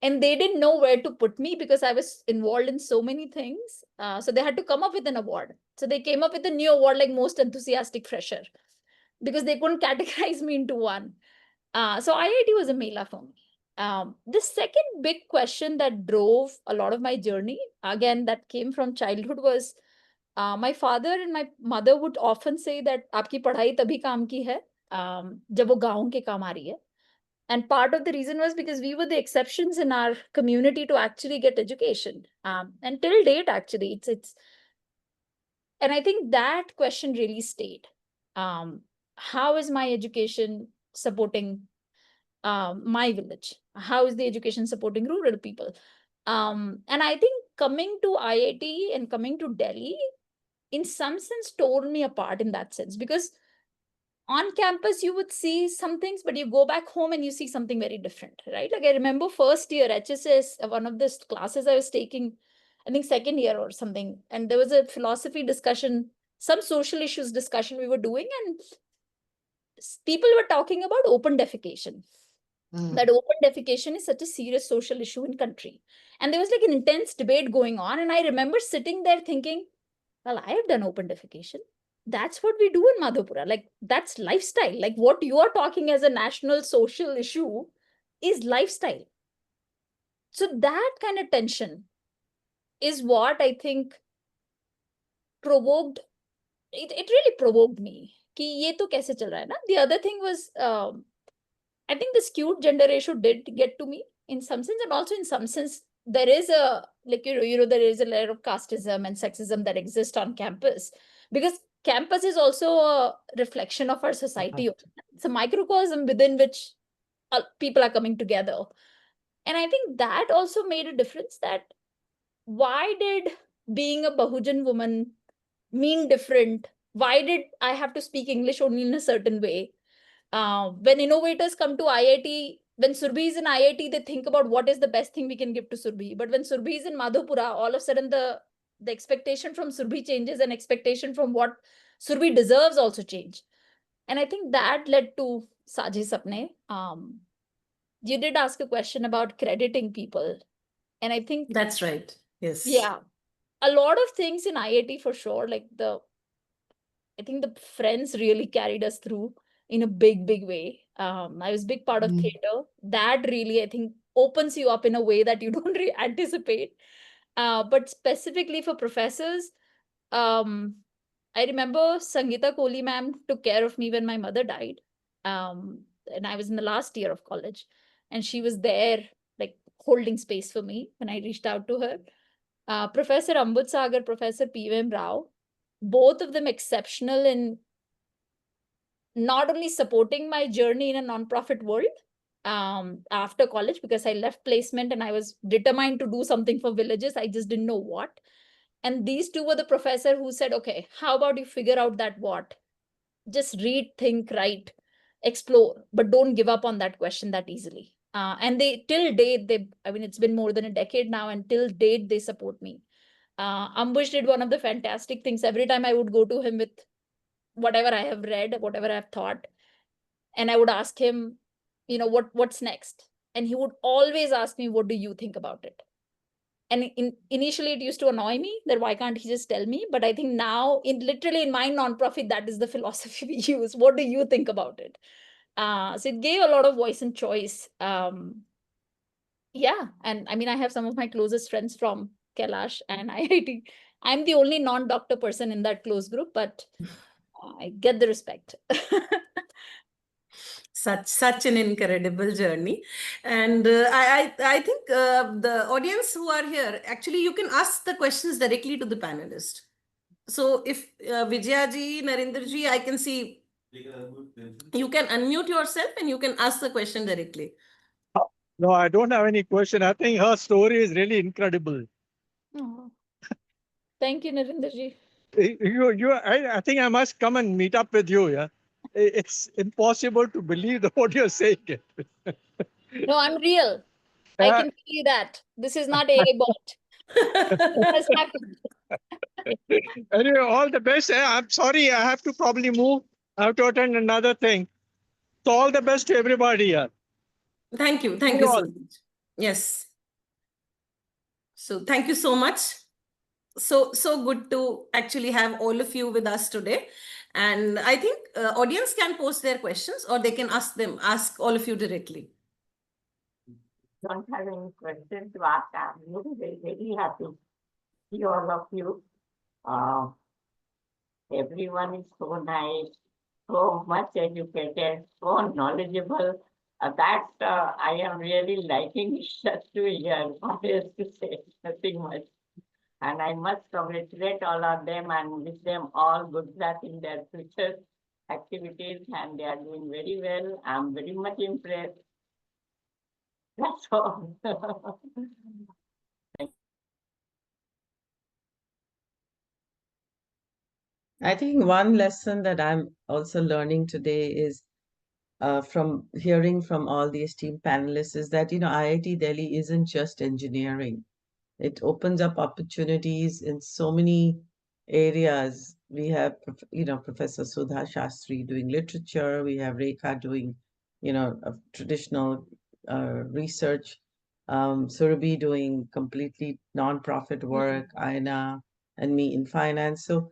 And they didn't know where to put me because I was involved in so many things. So they had to come up with an award. So they came up with a new award like most enthusiastic fresher because they couldn't categorize me into one. So IIT was a mela for me. The second big question that drove a lot of my journey, again, that came from childhood, was my father and my mother would often say that आपकी पढ़ाई तभी काम की है जब वो गाँव के काम आ रही है. And part of the reason was because we were the exceptions in our community to actually get education. And till date, actually, and I think that question really stayed. How is my education supporting my village? How is the education supporting rural people? And I think coming to IIT and coming to Delhi, in some sense, tore me apart in that sense, because on campus you would see some things, but you go back home and you see something very different, right? Like I remember first year HSS, one of the classes I was taking, I think second year or something, and there was a philosophy discussion, some social issues discussion we were doing, and people were talking about open defecation. That open defecation is such a serious social issue in country. And there was like an intense debate going on. And I remember sitting there thinking, well, I have done open defecation. That's what we do in Madhopura. Like that's lifestyle. Like what you are talking as a national social issue is lifestyle. So that kind of tension is what I think provoked, it really provoked me. Ki ye to kaise chal raha hai na? The other thing was, I think the skewed gender ratio did get to me in some sense, and also in some sense, there is a like there is a layer of casteism and sexism that exists on campus, because campus is also a reflection of our society. It's a microcosm within which people are coming together, and I think that also made a difference. That why did being a Bahujan woman mean different? Why did I have to speak English only in a certain way? When innovators come to IIT, when Surbhi is in IIT, they think about what is the best thing we can give to Surbhi. But when Surbhi is in Madhopura, all of a sudden the expectation from Surbhi changes, and expectation from what Surbhi deserves also change. And I think that led to Saji Sapne. You did ask a question about crediting people. And I think That's right. Yes. yeah, a lot of things in IIT for sure, like I think the friends really carried us through in a big, big way. I was a big part of theater. That really, I think, opens you up in a way that you don't really anticipate. But specifically for professors, I remember Sangeeta Kohli ma'am took care of me when my mother died. And I was in the last year of college. And she was there, like, holding space for me when I reached out to her. Professor Ambud Sagar, Professor P.V.M. Rao, both of them exceptional in not only supporting my journey in a nonprofit world after college, because I left placement and I was determined to do something for villages. I just didn't know what. And these two were the professor who said, okay, how about you figure out that what? Just read, think, write, explore, but don't give up on that question that easily. And they, till date, I mean, it's been more than a decade now, and till date, they support me. Ambush did one of the fantastic things. Every time I would go to him with whatever I have read, whatever I've thought, and I would ask him, what's next? And he would always ask me, what do you think about it? And initially it used to annoy me that why can't he just tell me? But I think now literally in my nonprofit, that is the philosophy we use. What do you think about it? So it gave a lot of voice and choice. Yeah. And I mean, I have some of my closest friends from Kailash and IIT. I'm the only non-doctor person in that close group, but I get the respect. Such an incredible journey. And I think the audience who are here, actually, you can ask the questions directly to the panelist. So if Vijaya ji, Narendra ji, I can see They can unmute themselves. you can unmute yourself and you can ask the question directly. No, I don't have any question. I think her story is really incredible. Oh. Thank you, Narendra ji. I think I must come and meet up with you. Yeah, it's impossible to believe what you're saying. No, I'm real. I can tell you that. This is not AI bot. It has happened. Anyway, all the best. I'm sorry, I have to probably move. I have to attend another thing. So all the best to everybody. Yeah. Thank you. Thank See you you so all. much. Yes. So thank you so much. So good to actually have all of you with us today. And I think audience can post their questions or they can ask all of you directly. Don't have any questions to ask. I'm very happy to see all of you. Everyone is so nice, so much educated, so knowledgeable. I am really liking just to hear what is to say, nothing much. And I must congratulate all of them and wish them all good luck in their future activities. And they are doing very well. I'm very much impressed. That's all. I think one lesson that I'm also learning today is from hearing from all the esteemed panelists is that, IIT Delhi isn't just engineering. It opens up opportunities in so many areas. We have, Professor Sudha Shastri doing literature. We have Rekha doing, traditional research. Surabhi doing completely non-profit work. Aina and me in finance. So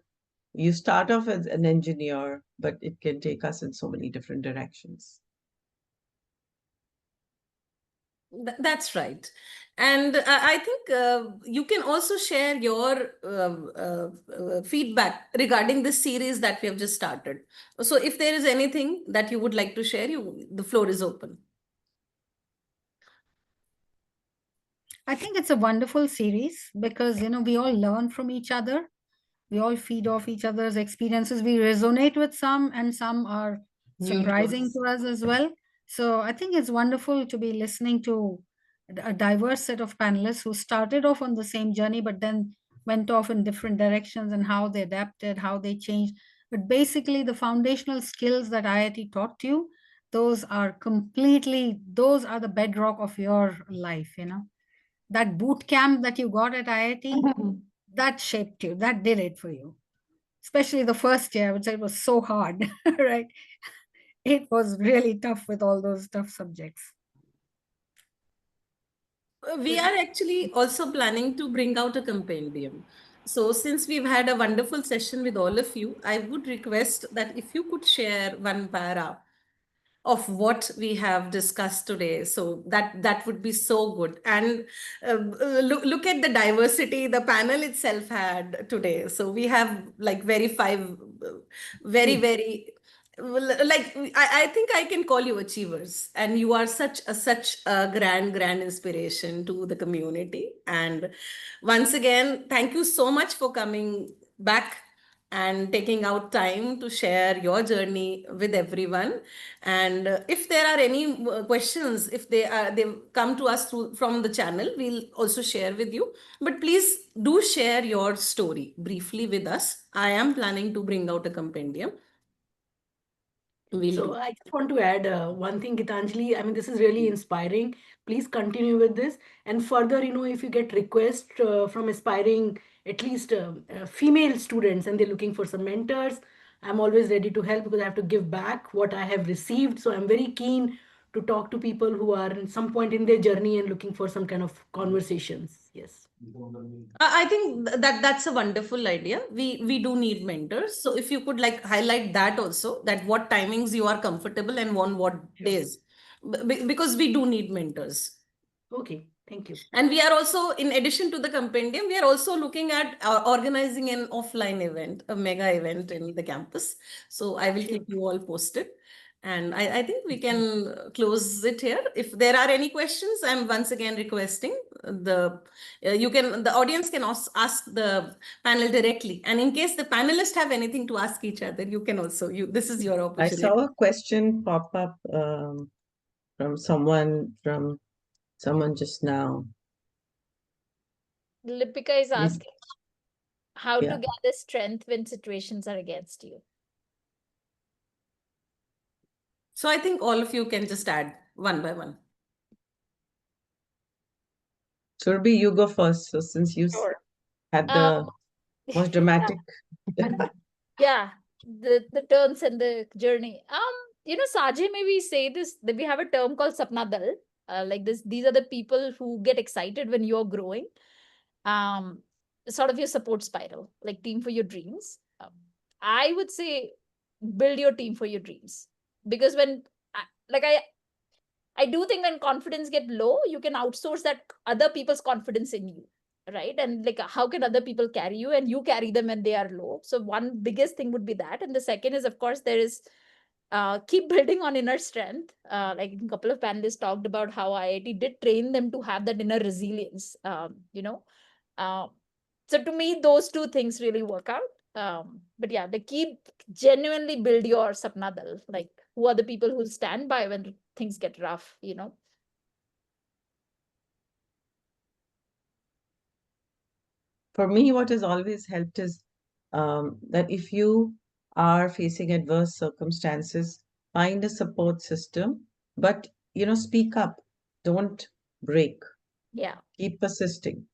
you start off as an engineer, but it can take us in so many different directions. That's right. And I think you can also share your feedback regarding this series that we have just started. So if there is anything that you would like to share, the floor is open. I think it's a wonderful series because, we all learn from each other. We all feed off each other's experiences. We resonate with some, and some are Mute surprising was. to us as well. So I think it's wonderful to be listening to a diverse set of panelists who started off on the same journey, but then went off in different directions and how they adapted, how they changed. But basically, the foundational skills that IIT taught you, those are the bedrock of your life, That boot camp that you got at IIT, that shaped you, that did it for you. Especially the first year, which it was so hard, right? It was really tough with all those tough subjects. We are actually also planning to bring out a compendium. So since we've had a wonderful session with all of you, I would request that if you could share one para of what we have discussed today, so that would be so good. And look at the diversity the panel itself had today. So we have like very like I think I can call you achievers, and you are such a grand inspiration to the community. And once again, thank you so much for coming back and taking out time to share your journey with everyone. And if there are any questions, if they come to us from the channel, we'll also share with you. But please do share your story briefly with us. I am planning to bring out a compendium. So I just want to add one thing, Gitanjali. I mean, this is really inspiring. Please continue with this. And further, if you get requests from aspiring, at least female students, and they're looking for some mentors, I'm always ready to help because I have to give back what I have received. So I'm very keen to talk to people who are in some point in their journey and looking for some kind of conversations. Yes. I think that's a wonderful idea. We do need mentors. So if you could like highlight that also, that what timings you are comfortable and on what days, because we do need mentors. Okay, thank you. And we are also, in addition to the compendium, we are also looking at organizing an offline event, a mega event in the campus. So I will keep you all posted. And I think we can close it here. If there are any questions, I'm once again requesting the audience can also ask the panel directly. And in case the panelists have anything to ask each other, you can also, this is your I opportunity. saw a question pop up from someone just now. Lipika is asking how Yeah. to gather strength when situations are against you. So I think all of you can just add one by one. Surabhi, you go first. So since you had the most dramatic. Yeah, the turns and the journey. Sajay, maybe say this, that we have a term called Sapna Dal. Like this, these are the people who get excited when you're growing. Sort of your support spiral, like team for your dreams. I would say build your team for your dreams, because when I do think when confidence get low, you can outsource that other people's confidence in you, right? And like, how can other people carry you and you carry them when they are low? So one biggest thing would be that. And the second is, of course, there is keep building on inner strength. Like a couple of panelists talked about how IIT did train them to have that inner resilience. So to me, those two things really work out. But yeah, they keep genuinely build your Sapna Dal. Like, who are the people who stand by when things get rough, For me, what has always helped is that if you are facing adverse circumstances, find a support system, but speak up. Don't break. Yeah. Keep persisting.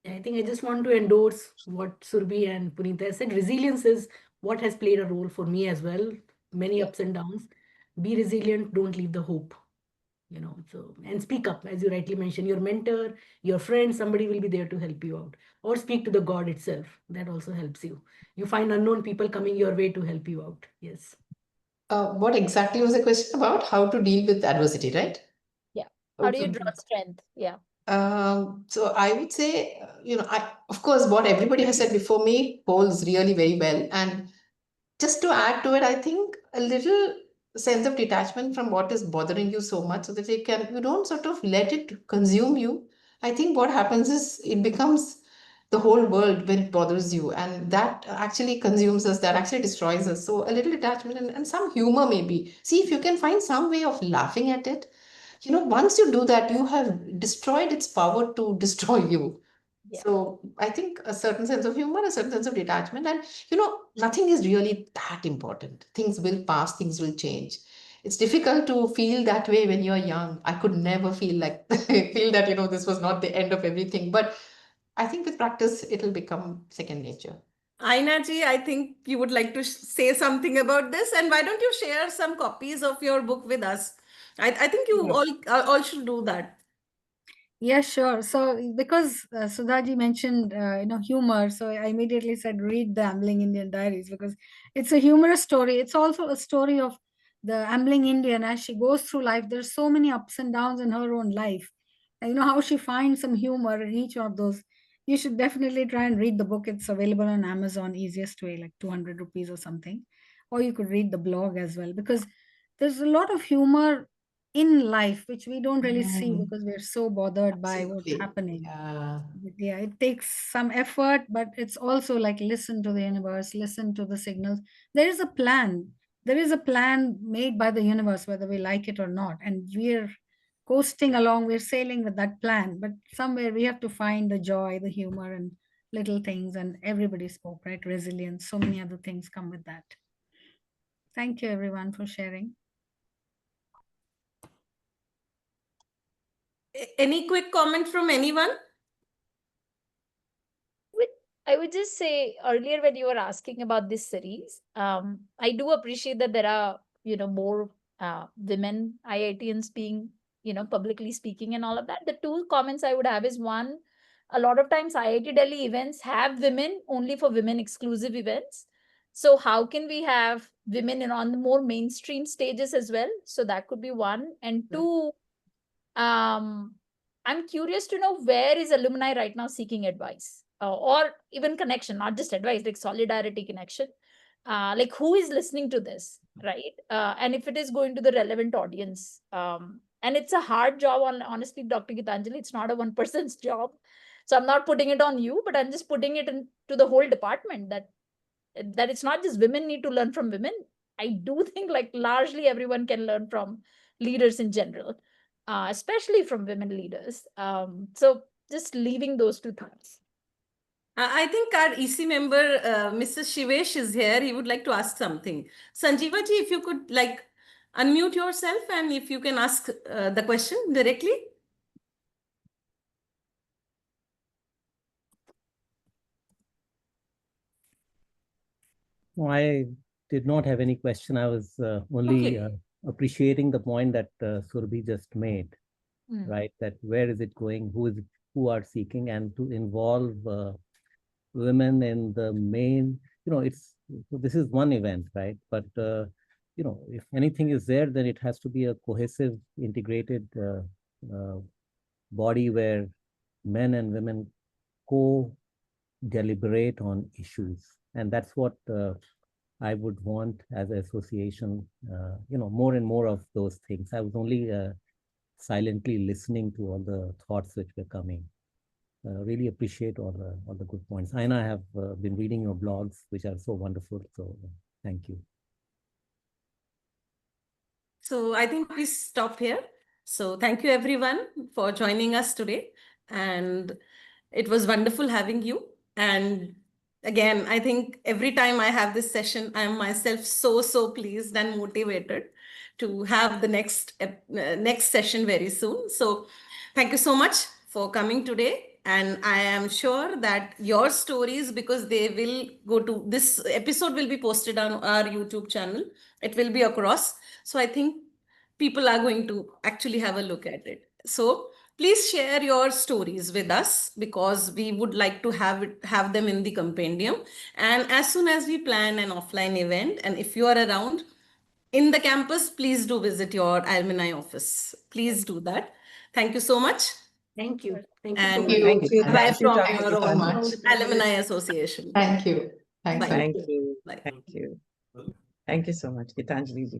I think I just want to endorse what Surabhi and Punita said. Resilience is what has played a role for me as well. Many ups and downs. Be resilient, don't leave the hope. So, and speak up, as you rightly mentioned, your mentor, your friend, somebody will be there to help you out. Or speak to the God itself. That also helps you. You find unknown people coming your way to help you out. Yes. What exactly was the question about? How to deal with adversity, right? Yeah. How do you draw strength? Yeah. So I would say, of course, what everybody has said before me holds really very well. And just to add to it, I think a little sense of detachment from what is bothering you so much so that you don't sort of let it consume you. I think what happens is it becomes the whole world when it bothers you, and that actually consumes us, that actually destroys us. So a little detachment and some humor maybe. See if you can find some way of laughing at it. Once you do that, you have destroyed its power to destroy you. Yeah. So I think a certain sense of humor, a certain sense of detachment, and nothing is really that important. Things will pass, things will change. It's difficult to feel that way when you're young. I could never feel that, this was not the end of everything. But I think with practice, it'll become second nature. Aina ji, I think you would like to say something about this. And why don't you share some copies of your book with us? I think you all should do that. Yeah, sure. So because Sudhaji mentioned, humor, so I immediately said, read the Ambling Indian Diaries, because it's a humorous story. It's also a story of the Ambling Indian as she goes through life. There's so many ups and downs in her own life. And how she finds some humor in each of those. You should definitely try and read the book. It's available on Amazon, easiest way, like 200 rupees or something. Or you could read the blog as well, because there's a lot of humor in life which we don't really see because we're so bothered by what's happening. Yeah, it takes some effort, but it's also like listen to the universe, listen to the signals. There is a plan made by the universe, whether we like it or not, and we're coasting along, we're sailing with that plan, but somewhere we have to find the joy, the humor, and little things. And everybody spoke, right? Resilience, so many other things come with that. Thank you everyone for sharing. Any quick comment from anyone? I would just say earlier when you were asking about this series, I do appreciate that there are, more women IITians being, publicly speaking and all of that. The two comments I would have is, one, a lot of times IIT Delhi events have women only for women exclusive events. So how can we have women on the more mainstream stages as well? So that could be one. And two, I'm curious to know, where is alumni right now seeking advice or even connection, not just advice, like solidarity connection. Like who is listening to this, right? And if it is going to the relevant audience. And it's a hard job, honestly, Dr. Gitanjali, it's not a one person's job. So I'm not putting it on you, but I'm just putting it into the whole department that it's not just women need to learn from women. I do think like largely everyone can learn from leaders in general, especially from women leaders. So just leaving those two thoughts. I think our EC member, Mrs. Shivesh, is here. He would like to ask something. Sanjeeva ji, if you could unmute yourself and if you can ask the question directly. I did not have any question. I was only appreciating the point that Surabhi just made, right? That where is it going? Who are seeking, and to involve women in the main, this is one event, right? But if anything is there, then it has to be a cohesive, integrated body where men and women co-deliberate on issues. And that's what I would want as an association, more and more of those things. I was only silently listening to all the thoughts which were coming. Really appreciate all the good points. Aina, I have been reading your blogs, which are so wonderful. So thank you. So I think we stop here. So thank you everyone for joining us today. And it was wonderful having you. And again, I think every time I have this session, I am myself so pleased and motivated to have the next session very soon. So thank you so much for coming today. And I am sure that your stories, because they will go to, this episode will be posted on our YouTube channel. It will be across. So I think people are going to actually have a look at it. So please share your stories with us, because we would like to have them in the compendium. And as soon as we plan an offline event, and if you are around in the campus, please do visit your alumni office. Please do that. Thank you so much. Thank you. Thank And you so much. Thank you. bye Thank you, from Dr. your so own much. Alumni Association. Thank you. Thanks. Bye. Thank you. Bye. Thank you. Thank you so much, Gitanjali ji.